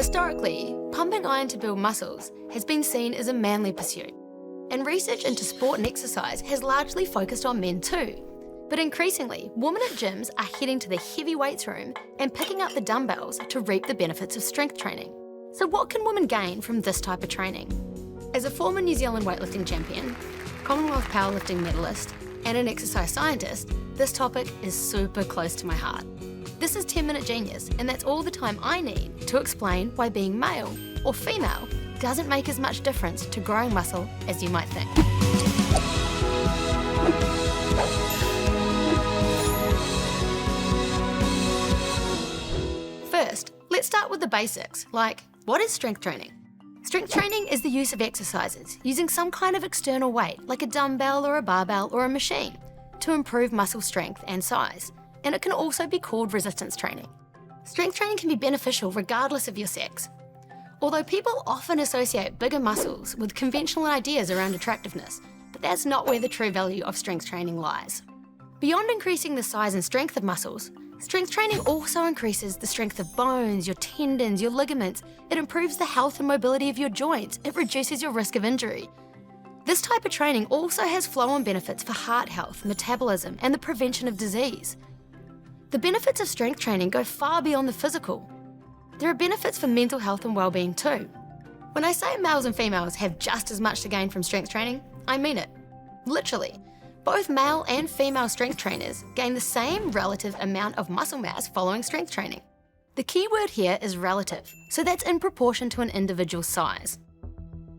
Historically, pumping iron to build muscles has been seen as a manly pursuit, and research into sport and exercise has largely focused on men too. But increasingly, women at gyms are heading to the heavy weights room and picking up the dumbbells to reap the benefits of strength training. So what can women gain from this type of training? As a former New Zealand weightlifting champion, Commonwealth powerlifting medalist, and an exercise scientist, this topic is super close to my heart. This is 10 Minute Genius, and that's all the time I need to explain why being male or female doesn't make as much difference to growing muscle as you might think. First, let's start with the basics, like what is strength training? Strength training is the use of exercises using some kind of external weight, like a dumbbell or a barbell or a machine, to improve muscle strength and size. And it can also be called resistance training. Strength training can be beneficial regardless of your sex. Although people often associate bigger muscles with conventional ideas around attractiveness, but that's not where the true value of strength training lies. Beyond increasing the size and strength of muscles, strength training also increases the strength of bones, your tendons, your ligaments. It improves the health and mobility of your joints. It reduces your risk of injury. This type of training also has flow-on benefits for heart health, metabolism, and the prevention of disease. The benefits of strength training go far beyond the physical. There are benefits for mental health and well-being too. When I say males and females have just as much to gain from strength training, I mean it. Literally. Both male and female strength trainers gain the same relative amount of muscle mass following strength training. The key word here is relative, so that's in proportion to an individual's size.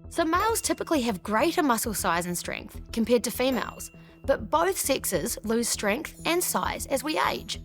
So males typically have greater muscle size and strength compared to females, but both sexes lose strength and size as we age.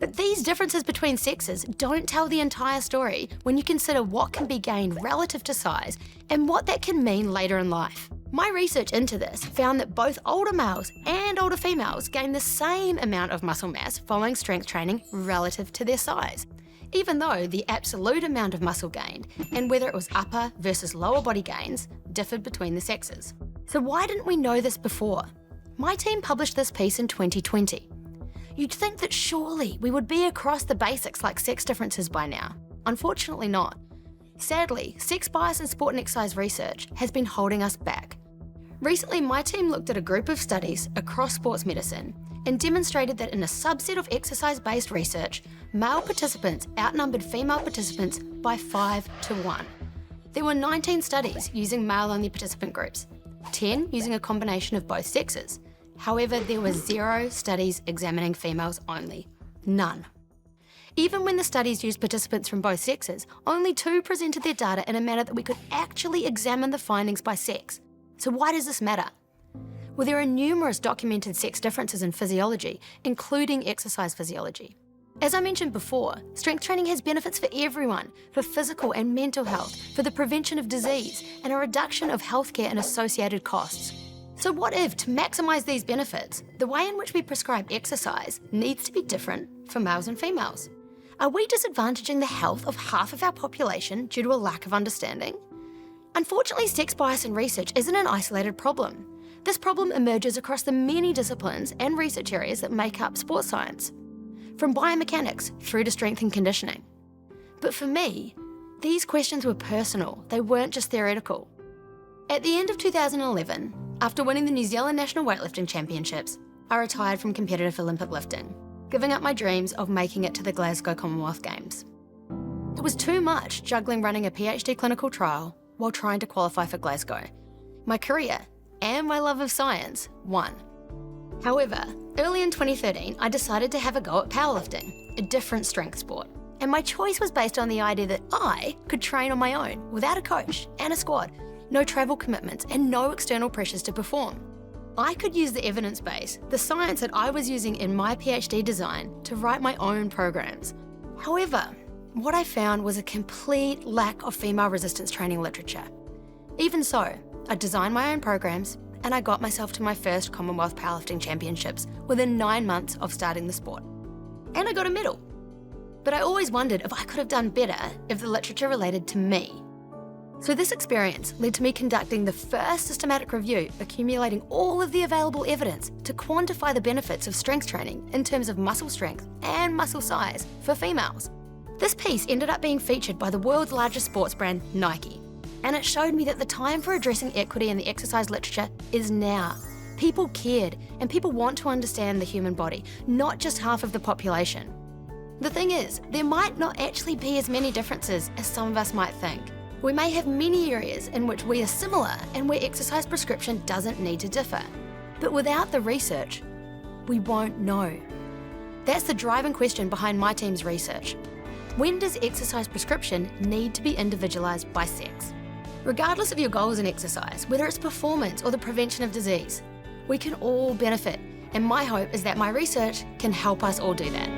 But these differences between sexes don't tell the entire story when you consider what can be gained relative to size and what that can mean later in life. My research into this found that both older males and older females gain the same amount of muscle mass following strength training relative to their size, even though the absolute amount of muscle gained and whether it was upper versus lower body gains differed between the sexes. So why didn't we know this before? My team published this piece in 2020. You'd think that surely we would be across the basics like sex differences by now. Unfortunately not. Sadly, sex bias in sport and exercise research has been holding us back. Recently, my team looked at a group of studies across sports medicine and demonstrated that in a subset of exercise-based research, male participants outnumbered female participants by 5 to 1. There were 19 studies using male-only participant groups, 10 using a combination of both sexes. However, there were 0 studies examining females only. None. Even when the studies used participants from both sexes, only 2 presented their data in a manner that we could actually examine the findings by sex. So why does this matter? Well, there are numerous documented sex differences in physiology, including exercise physiology. As I mentioned before, strength training has benefits for everyone, for physical and mental health, for the prevention of disease, and a reduction of healthcare and associated costs. So what if, to maximise these benefits, the way in which we prescribe exercise needs to be different for males and females? Are we disadvantaging the health of half of our population due to a lack of understanding? Unfortunately, sex bias in research isn't an isolated problem. This problem emerges across the many disciplines and research areas that make up sports science, from biomechanics through to strength and conditioning. But for me, these questions were personal, they weren't just theoretical. At the end of 2011, after winning the New Zealand National Weightlifting Championships, I retired from competitive Olympic lifting, giving up my dreams of making it to the Glasgow Commonwealth Games. It was too much juggling running a PhD clinical trial while trying to qualify for Glasgow. My career and my love of science won. However, early in 2013, I decided to have a go at powerlifting, a different strength sport. And my choice was based on the idea that I could train on my own without a coach and a squad, no travel commitments and no external pressures to perform. I could use the evidence base, the science that I was using in my PhD design, to write my own programs. However, what I found was a complete lack of female resistance training literature. Even so, I designed my own programs and I got myself to my first Commonwealth Powerlifting Championships within 9 months of starting the sport. And I got a medal. But I always wondered if I could have done better if the literature related to me. So this experience led to me conducting the first systematic review, accumulating all of the available evidence to quantify the benefits of strength training in terms of muscle strength and muscle size for females. This piece ended up being featured by the world's largest sports brand, Nike. And it showed me that the time for addressing equity in the exercise literature is now. People cared, and people want to understand the human body, not just half of the population. The thing is, there might not actually be as many differences as some of us might think. We may have many areas in which we are similar and where exercise prescription doesn't need to differ. But without the research, we won't know. That's the driving question behind my team's research. When does exercise prescription need to be individualised by sex? Regardless of your goals in exercise, whether it's performance or the prevention of disease, we can all benefit, and my hope is that my research can help us all do that.